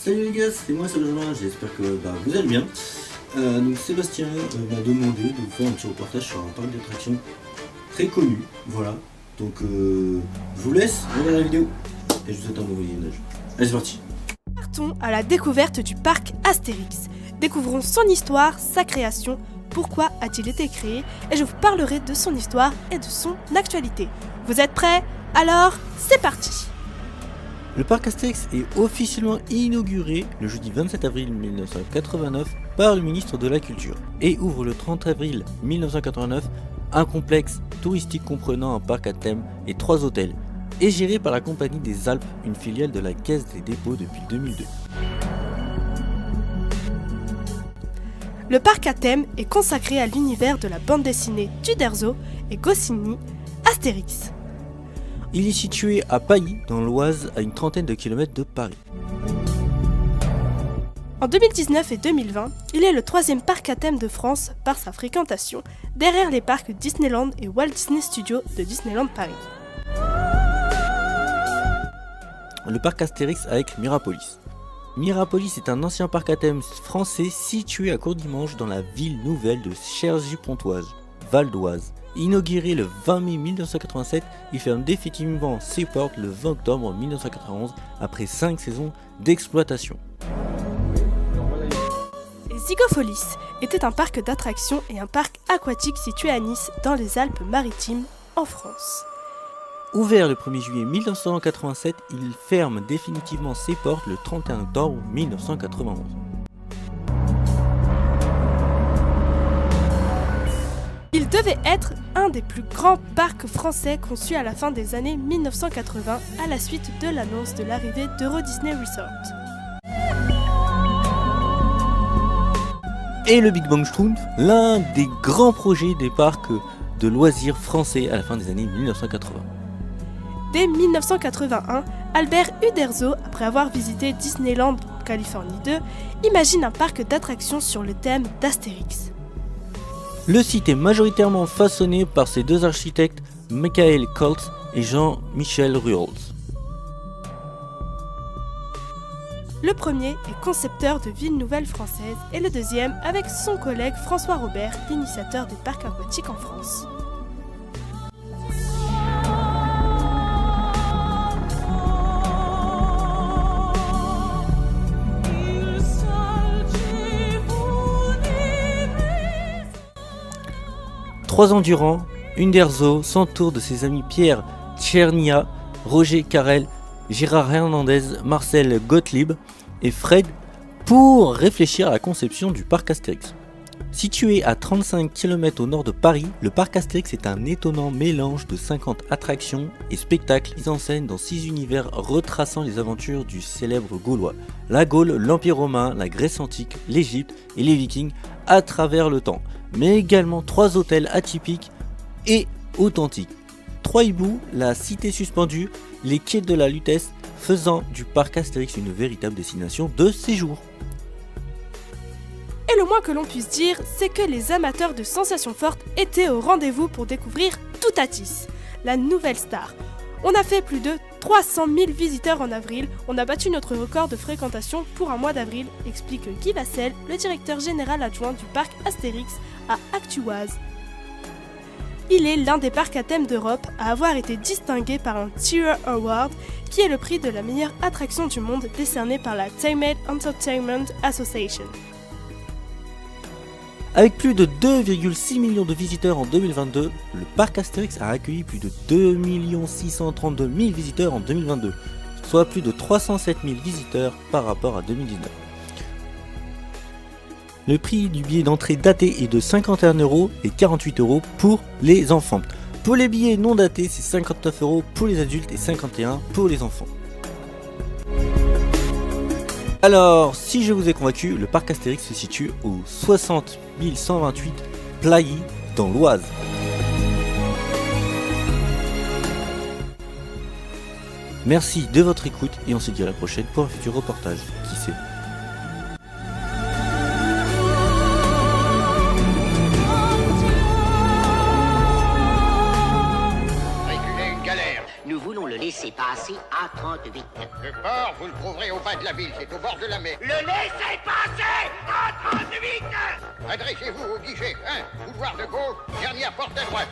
Salut les gars, c'est moi Benjamin, j'espère que vous allez bien. Donc Sébastien m'a demandé de vous faire un petit reportage sur un parc d'attractions très connu, voilà. Donc je vous laisse regarder la vidéo et je vous souhaite un bon visionnage. Allez, c'est parti. Partons à la découverte du parc Astérix. Découvrons son histoire, sa création, pourquoi a-t-il été créé, et je vous parlerai de son histoire et de son actualité. Vous êtes prêts? Alors, c'est parti! Le parc Astérix est officiellement inauguré le jeudi 27 avril 1989 par le ministre de la Culture et ouvre le 30 avril 1989 un complexe touristique comprenant un parc à thème et 3 hôtels et géré par la Compagnie des Alpes, une filiale de la Caisse des dépôts depuis 2002. Le parc à thème est consacré à l'univers de la bande dessinée d'Uderzo et Goscinny, Astérix. Il est situé à Pailly, dans l'Oise, à une trentaine de kilomètres de Paris. En 2019 et 2020, il est le 3e parc à thème de France par sa fréquentation, derrière les parcs Disneyland et Walt Disney Studios de Disneyland Paris. Le parc Astérix avec Mirapolis. Mirapolis est un ancien parc à thème français situé à Courdimanche dans la ville nouvelle de Cergy-Pontoise, Val d'Oise. Inauguré le 20 mai 1987, il ferme définitivement ses portes le 20 octobre 1991 après 5 saisons d'exploitation. Les Zygopholis était un parc d'attractions et un parc aquatique situé à Nice dans les Alpes-Maritimes en France. Ouvert le 1er juillet 1987, il ferme définitivement ses portes le 31 octobre 1991. Il devait être un des plus grands parcs français conçus à la fin des années 1980 à la suite de l'annonce de l'arrivée d'Euro Disney Resort. Et le Big Bang Schtroumpf, l'un des grands projets des parcs de loisirs français à la fin des années 1980. Dès 1981, Albert Uderzo, après avoir visité Disneyland Californie 2, imagine un parc d'attractions sur le thème d'Astérix. Le site est majoritairement façonné par ces deux architectes, Michael Koltz et Jean-Michel Ruols. Le premier est concepteur de villes nouvelles françaises et le deuxième avec son collègue François Robert, l'initiateur des parcs aquatiques en France. Trois ans durant, Uderzo s'entoure de ses amis Pierre Tchernia, Roger Carrel, Gérard Hernandez, Marcel Gottlieb et Fred pour réfléchir à la conception du parc Astérix. Situé à 35 km au nord de Paris, le parc Astérix est un étonnant mélange de 50 attractions et spectacles mis en scène dans 6 univers retraçant les aventures du célèbre Gaulois, la Gaule, l'Empire romain, la Grèce antique, l'Égypte et les Vikings à travers le temps, mais également 3 hôtels atypiques et authentiques. 3 hiboux, la cité suspendue, les quais de la Lutèce, faisant du parc Astérix une véritable destination de séjour. Et le moins que l'on puisse dire, c'est que les amateurs de sensations fortes étaient au rendez-vous pour découvrir Toutatis, la nouvelle star. On a fait plus de 300 000 visiteurs en avril, on a battu notre record de fréquentation pour un mois d'avril, explique Guy Vassel, le directeur général adjoint du parc Astérix à Actuoise. Il est l'un des parcs à thème d'Europe à avoir été distingué par un Tier Award, qui est le prix de la meilleure attraction du monde décerné par la TaMed Entertainment Association. Avec plus de 2,6 millions de visiteurs en 2022, le parc Astérix a accueilli plus de 2 632 000 visiteurs en 2022, soit plus de 307 000 visiteurs par rapport à 2019. Le prix du billet d'entrée daté est de 51 € et 48 € pour les enfants. Pour les billets non datés, c'est 59 € pour les adultes et 51 € pour les enfants. Alors, si je vous ai convaincu, le parc Astérix se situe au 60 128 Plailly dans l'Oise. Merci de votre écoute et on se dit à la prochaine pour un futur reportage. Qui sait ? Nous voulons le laisser passer à 38. Le port, vous le trouverez au bas de la ville, c'est au bord de la mer. Le laisser passer à 38. Adressez-vous au guichet 1, boulevard de gauche, dernière porte à droite.